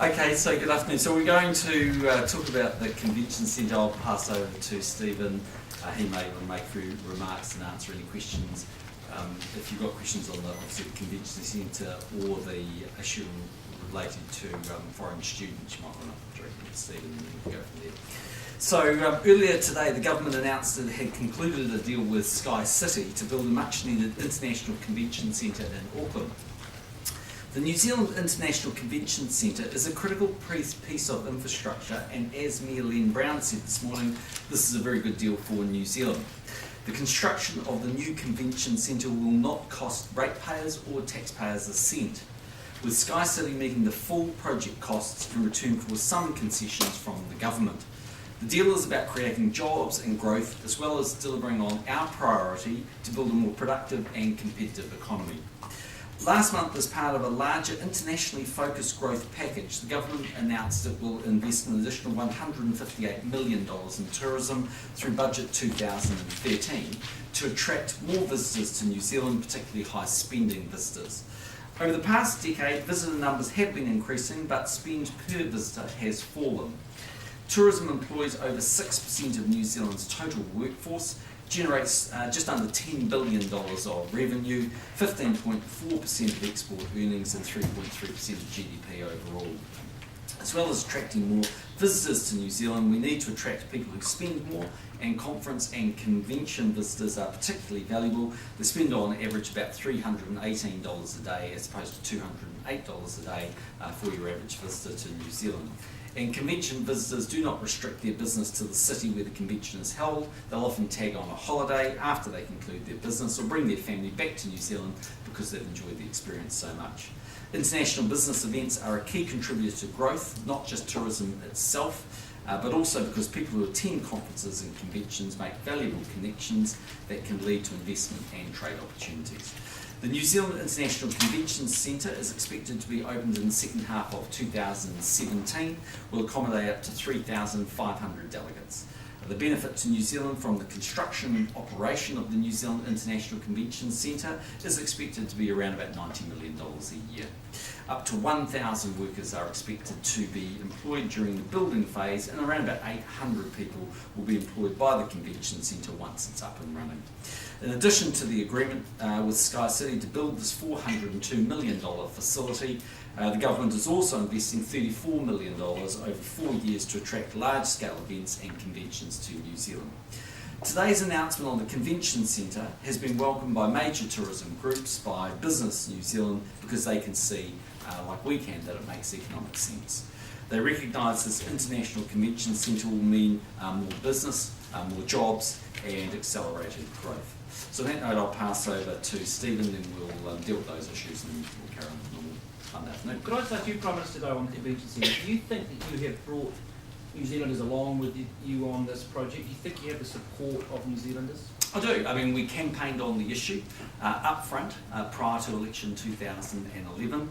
Okay, so good afternoon. So we're going to talk about the convention centre. I'll pass over to Stephen. He may make a few remarks and answer any questions. If you've got questions on obviously the convention centre or the issue related to foreign students, you might want to direct it to Stephen and then we can go from there. So earlier today the government announced that it had concluded a deal with Skycity to build a much needed international convention centre in Auckland. The New Zealand International Convention Centre is a critical piece of infrastructure, and as Mayor Len Brown said this morning, this is a very good deal for New Zealand. The construction of the new convention centre will not cost ratepayers or taxpayers a cent, with Skycity meeting the full project costs in return for some concessions from the government. The deal is about creating jobs and growth, as well as delivering on our priority to build a more productive and competitive economy. Last month, as part of a larger internationally focused growth package, the government announced it will invest an additional $158 million in tourism through Budget 2013 to attract more visitors to New Zealand, particularly high-spending visitors. Over the past decade, visitor numbers have been increasing, but spend per visitor has fallen. Tourism employs over 6% of New Zealand's total workforce, generates just under $10 billion of revenue, 15.4% of export earnings and 3.3% of GDP overall. As well as attracting more visitors to New Zealand, we need to attract people who spend more, and conference and convention visitors are particularly valuable. They spend on average about $318 a day as opposed to $208 a day for your average visitor to New Zealand. And convention visitors do not restrict their business to the city where the convention is held. They'll often tag on a holiday after they conclude their business or bring their family back to New Zealand because they've enjoyed the experience so much. International business events are a key contributor to growth, not just tourism itself, but also because people who attend conferences and conventions make valuable connections that can lead to investment and trade opportunities. The New Zealand International Convention Centre is expected to be opened in the second half of 2017, will accommodate up to 3,500 delegates. The benefit to New Zealand from the construction and operation of the New Zealand International Convention Centre is expected to be around about $90 million a year. Up to 1,000 workers are expected to be employed during the building phase, and around about 800 people will be employed by the convention centre once it's up and running. In addition to the agreement with Skycity to build this $402 million facility, the government is also investing $34 million over 4 years to attract large-scale events and conventions to New Zealand. Today's announcement on the Convention Centre has been welcomed by major tourism groups, by Business New Zealand, because they can see, like we can, that it makes economic sense. They recognise this international convention centre will mean more business, more jobs and accelerated growth. So on that note, I'll pass over to Stephen, and we'll deal with those issues and we'll carry on with normal fun afternoon. Could I just ask you, Prime Minister, though, on the convention centre, do you think that you have brought New Zealanders along with you on this project? Do you think you have the support of New Zealanders? I do. I mean, we campaigned on the issue up front prior to election 2011.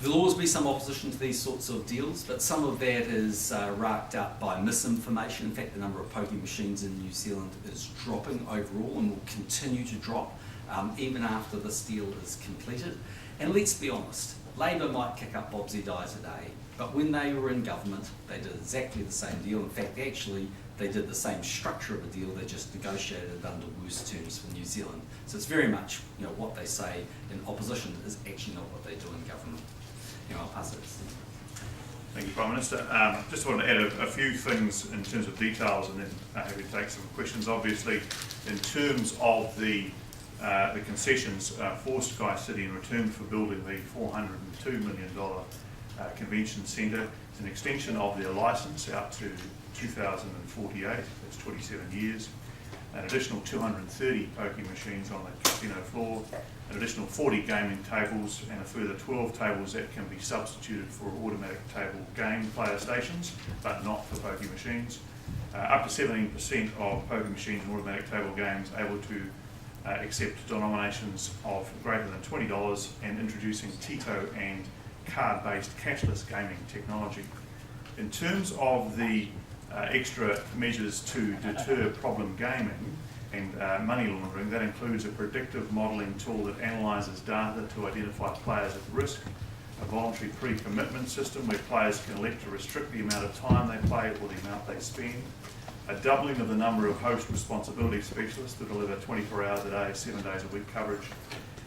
There'll always be some opposition to these sorts of deals, but some of that is racked up by misinformation. In fact, the number of pokie machines in New Zealand is dropping overall and will continue to drop even after this deal is completed. And let's be honest, Labour might kick up Bob ZI today, but when they were in government, they did exactly the same deal. In fact, actually, they did the same structure of a deal, they just negotiated it under worse terms for New Zealand. So it's very much, what they say in opposition is actually not what they do in government. I'll pass it. Thank you, Prime Minister. Just want to add a few things in terms of details, and then happy to take some questions. Obviously, in terms of the concessions for Skycity in return for building the $402 million convention centre, it's an extension of their licence out to 2048. That's 27 years. An additional 230 pokie machines on the casino floor, an additional 40 gaming tables, and a further 12 tables that can be substituted for automatic table game player stations, but not for pokie machines. Up to 17% of pokie machines and automatic table games able to accept denominations of greater than $20, and introducing Tito and card-based cashless gaming technology. In terms of the extra measures to deter problem gaming and money laundering. That includes a predictive modelling tool that analyses data to identify players at risk, a voluntary pre-commitment system where players can elect to restrict the amount of time they play or the amount they spend, a doubling of the number of host responsibility specialists to deliver 24 hours a day, 7 days a week coverage.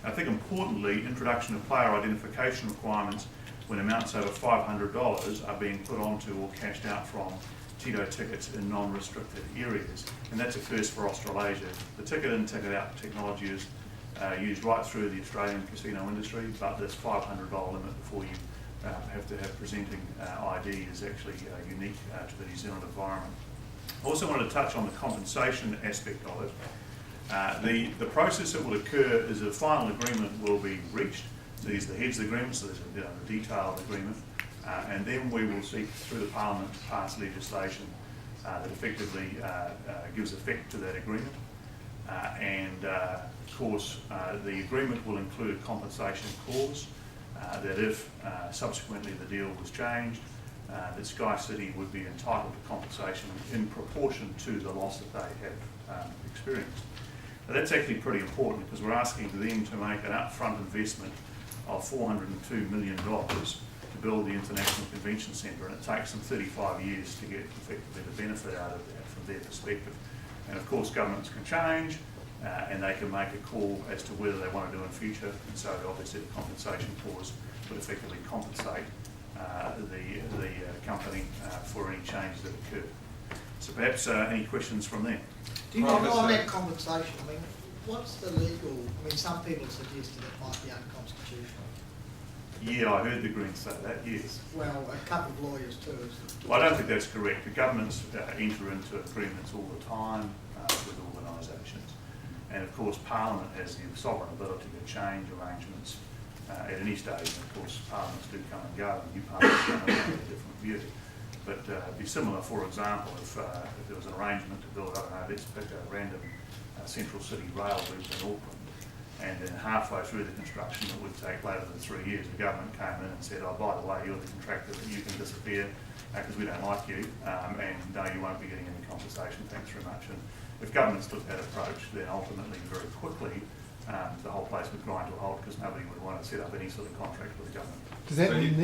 I think importantly, introduction of player identification requirements when amounts over $500 are being put onto or cashed out from Tito tickets in non-restricted areas. And that's a first for Australasia. The ticket in, ticket out technology is used right through the Australian casino industry, but this $500 limit before you have to have presenting ID is actually unique to the New Zealand environment. I also wanted to touch on the compensation aspect of it. The process that will occur is a final agreement will be reached. So these are the heads of the agreement, so there's a detailed agreement, and then we will seek through the Parliament to pass legislation that effectively gives effect to that agreement. And of course, the agreement will include a compensation clause that if subsequently the deal was changed, that Skycity would be entitled to compensation in proportion to the loss that they have experienced. Now that's actually pretty important because we're asking them to make an upfront investment of $402 million to build the International Convention Centre, and it takes them 35 years to get effectively the benefit out of that from their perspective. And of course governments can change and they can make a call as to whether they want to do in future, and so obviously the compensation clause would effectively compensate the company for any changes that occur. So perhaps any questions from them? Do you know on that compensation, I mean, what's the legal, I mean, some people suggested it might be unconstitutional. Yeah, I heard the Greens say that, yes. Well, a couple of lawyers too. Well, I don't think that's correct. The governments enter into agreements all the time with organisations. And of course, Parliament has the sovereign ability to change arrangements at any stage. And of course, Parliaments do come and go, and new Parliaments come and go with a different view. But it'd be similar, for example, if there was an arrangement to build, I don't know, let's pick a random central city rail loop in Auckland, and then halfway through the construction, it would take later than 3 years, the government came in and said, oh, by the way, you're the contractor, but you can disappear because we don't like you, and no, you won't be getting any compensation, thanks very much. And if governments took that approach, then ultimately, very quickly, the whole place would grind to a halt because nobody would want to set up any sort of contract with the government. Does that mean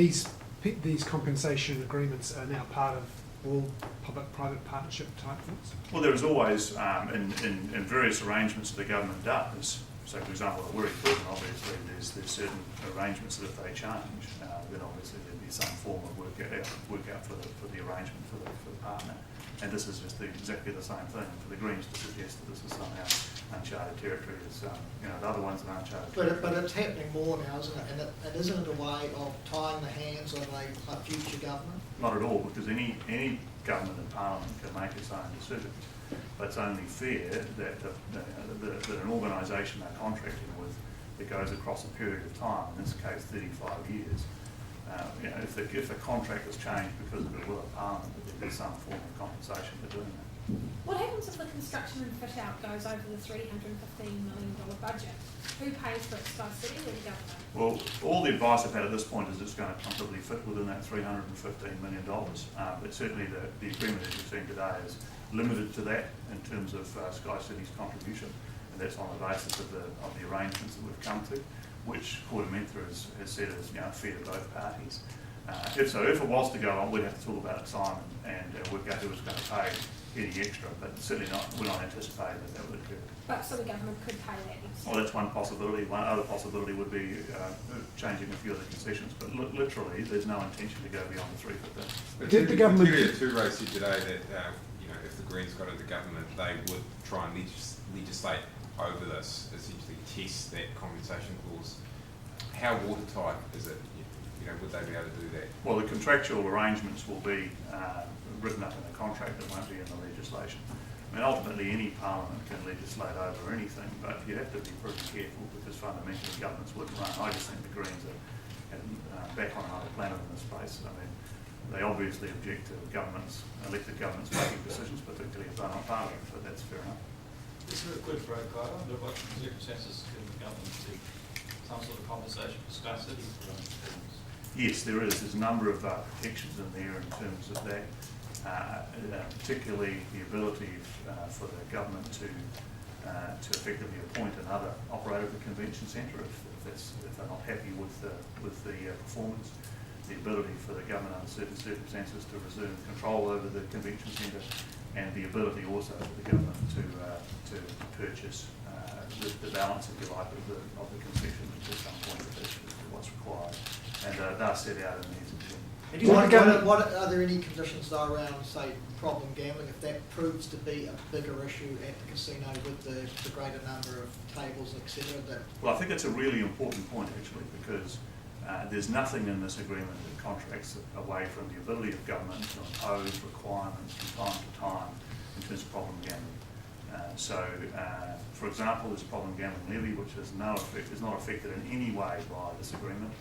these compensation agreements are now part of all public-private partnership type things? Well, there is always, in various arrangements that the government does, so for example, at Wiri Prison, obviously, there's certain arrangements that if they change, then obviously there'd be some form of work out for the arrangement for the partner. And this is just exactly the same thing. For the Greens to suggest that this is somehow uncharted territory is, the other ones are uncharted territory. But it's happening more now, isn't it? And isn't it a way of tying the hands of a future government? Not at all, because any government and Parliament can make its own decisions. But it's only fair that an organisation they're contracting with that goes across a period of time, in this case 35 years, if the contract is changed because of the will of Parliament, that there's some form of compensation for doing that. What happens if the construction and fit out goes over the $315 million budget? Who pays for it, Skycity or the government? Well, all the advice I've had at this point is it's going to comfortably fit within that $315 million. But certainly the agreement as you've seen today is limited to that in terms of Skycity's contribution, and that's on the basis of the arrangements that we've come to, which Court of Mentor has said is fair to both parties. If it was to go on, we'd have to talk about it, Simon, and work out who was going to pay any extra, but certainly we're not anticipating that would occur. But so the government could pay that extra? Well, that's one possibility. One other possibility would be changing a few of the concessions, but literally there's no intention to go beyond the 315. But did the government... Two-Ray said today that if the Greens got into government, they would try and legislate over this, essentially test that compensation clause. How watertight is it? Would they be able to do that? Well, the contractual arrangements will be written up in a contract that won't be in the legislation. I mean, ultimately, any parliament can legislate over anything, but you have to be pretty careful because fundamentally governments wouldn't run. I just think the Greens are back on another planet in this space. I mean, they obviously object to elected governments making decisions, particularly if they're not part of it, but that's fair enough. Is there a quid pro quo under what circumstances can the government seek some sort of compensation for Skycity for things? Yes, there is. There's a number of protections in there in terms of that, particularly the ability for the government to to effectively appoint another operator of the convention centre if they're not happy with the performance, the ability for the government under certain circumstances to resume control over the convention centre, and the ability also for the government to purchase the balance, if you like, of the concession at some point if what's required, and they're set out in these. Are there any conditions though around, say, problem gambling, if that proves to be a bigger issue at the casino with the greater number of tables, etc.? Well, I think that's a really important point actually, because there's nothing in this agreement that contracts away from the ability of government to impose requirements from time to time in terms of problem gambling. For example, there's a problem gambling levy which is not affected in any way by this agreement,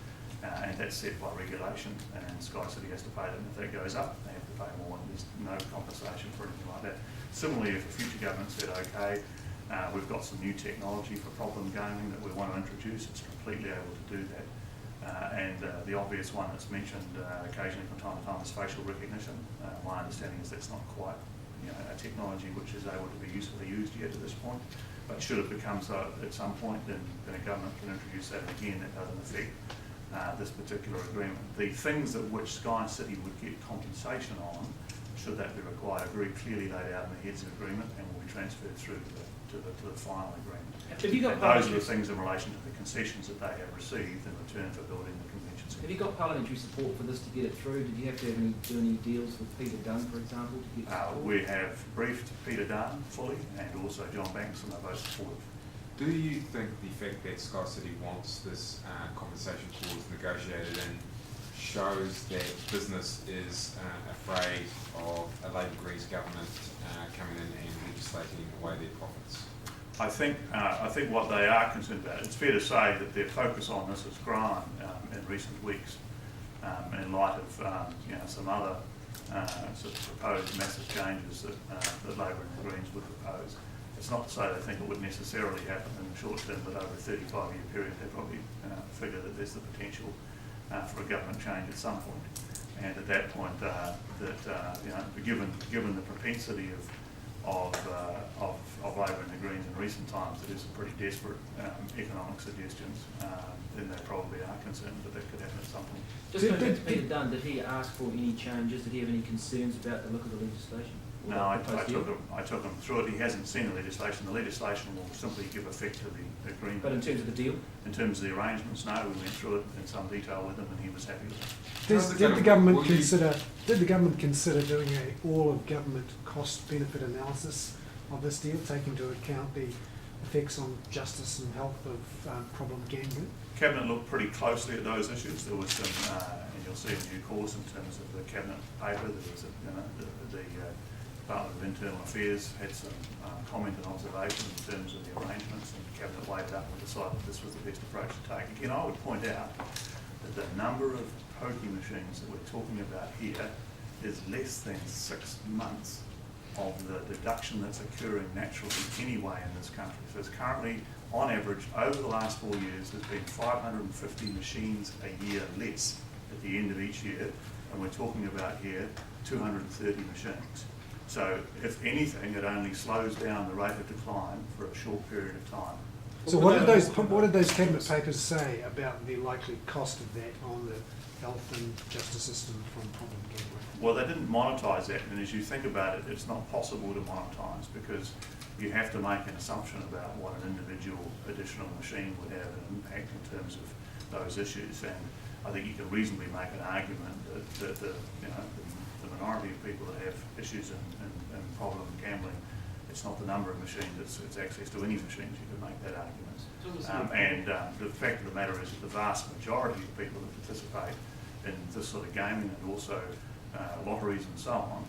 and that's set by regulation, and Skycity has to pay them. If that goes up, they have to pay more, and there's no compensation for anything like that. Similarly, if a future government said, okay, we've got some new technology for problem gaming that we want to introduce, it's completely able to do that. The obvious one that's mentioned occasionally from time to time is facial recognition. My understanding is that's not quite a technology which is able to be usefully used yet at this point, but should it become so at some point, then a government can introduce that again. That doesn't affect this particular agreement. The things at which Skycity would get compensation on, should that be required, are very clearly laid out in the heads of agreement and will be transferred through to the final agreement. Those are the things in relation to the concessions that they have received in return for building the convention centre. Have you got parliamentary support for this to get it through? Did you have to do any deals with Peter Dunn, for example, to get support? We have briefed Peter Dunn fully, and also John Banks, and they're both supportive. Do you think the fact that Skycity wants this compensation clause negotiated in shows that business is afraid of a Labour Greens government coming in and legislating away their profits? I think what they are concerned about, it's fair to say that their focus on this has grown in recent weeks in light of some other sort of proposed massive changes that Labour and the Greens would propose. It's not to say they think it would necessarily happen in the short term, but over a 35-year period they probably figure that there's the potential for a government change at some point. And at that point, given the propensity of Labour and the Greens in recent times to do some pretty desperate economic suggestions, then they probably are concerned that that could happen at some point. Just going back to Peter Dunn, did he ask for any changes? Did he have any concerns about the look of the legislation? No, I took him through it. He hasn't seen the legislation. The legislation will simply give effect to the agreement. But in terms of the deal? In terms of the arrangements, no, we went through it in some detail with him and he was happy with it. Did the government consider doing a all of government cost benefit analysis of this deal, taking into account the effects on justice and health of problem gambling? Cabinet looked pretty closely at those issues. There was some, and you'll see in due course in terms of the Cabinet paper, there was the Department of Internal Affairs had some comment and observation in terms of the arrangements, and the Cabinet weighed up and decided this was the best approach to take. Again, I would point out that the number of pokie machines that we're talking about here is less than 6 months of the deduction that's occurring naturally anyway in this country. So it's currently, on average, over the last 4 years, there's been 550 machines a year less at the end of each year, and we're talking about here 230 machines. So if anything, it only slows down the rate of decline for a short period of time. So what did those cabinet papers say about the likely cost of that on the health and justice system from problem gambling? Well, they didn't monetise that, and as you think about it, it's not possible to monetise because you have to make an assumption about what an individual additional machine would have an impact in terms of those issues. And I think you can reasonably make an argument that the minority of people that have issues in problem gambling, it's not the number of machines, it's access to any machines. You could make that argument. The fact of the matter is that the vast majority of people that participate in this sort of gaming and also lotteries and so on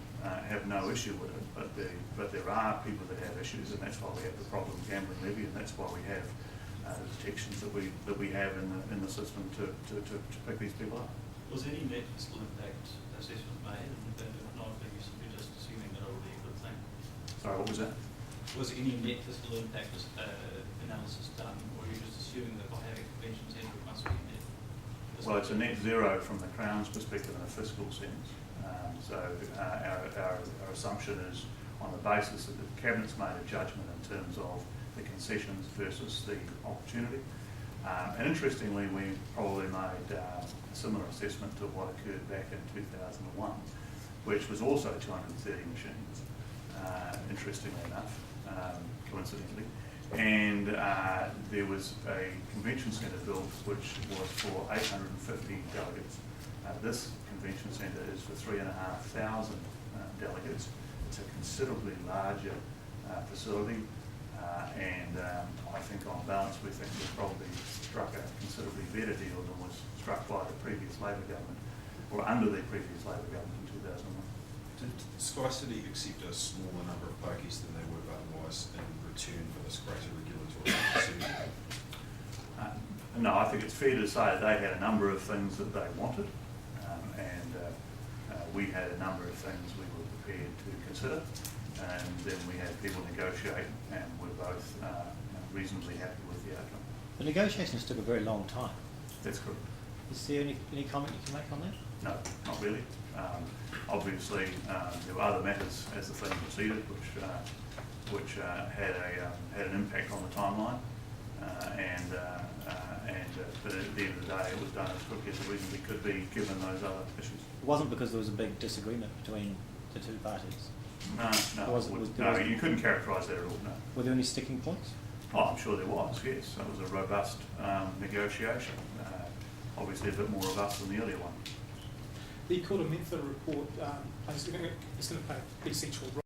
have no issue with it, but there are people that have issues, and that's why we have the problem gambling levy, and that's why we have the protections that we have in the system to pick these people up. Was any net fiscal impact assessment made, and if not, are you simply just assuming that it'll be a good thing? Sorry, what was that? Was any net fiscal impact analysis done, or are you just assuming that by having convention centre it must be net? Well, it's a net zero from the Crown's perspective in a fiscal sense. So our assumption is on the basis that the Cabinet's made a judgment in terms of the concessions versus the opportunity. And interestingly, we probably made a similar assessment to what occurred back in 2001, which was also 230 machines, interestingly enough, coincidentally. And there was a convention centre built which was for 850 delegates. This convention centre is for 3,500 delegates. It's a considerably larger facility. And I think on balance we think we probably struck a considerably better deal than was struck by the previous Labor government, or under the previous Labor government in 2001. Did Skycity accept a smaller number of pokies than they would have otherwise in return for this greater regulatory certainty? No, I think it's fair to say they had a number of things that they wanted, and we had a number of things we were prepared to consider. And then we had people negotiate, and we're both reasonably happy with the outcome. The negotiations took a very long time. That's correct. Is there any comment you can make on that? No, not really. Obviously, there were other matters as the thing proceeded, which had an impact on the timeline, but at the end of the day, it was done as quickly as it reasonably could be, given those other issues. It wasn't because there was a big disagreement between the two parties. No, you couldn't characterise that at all, no. Were there any sticking points? Oh, I'm sure there was, yes. It was a robust negotiation, obviously a bit more robust than the earlier one. The Court of Mentor report is going to play a essential role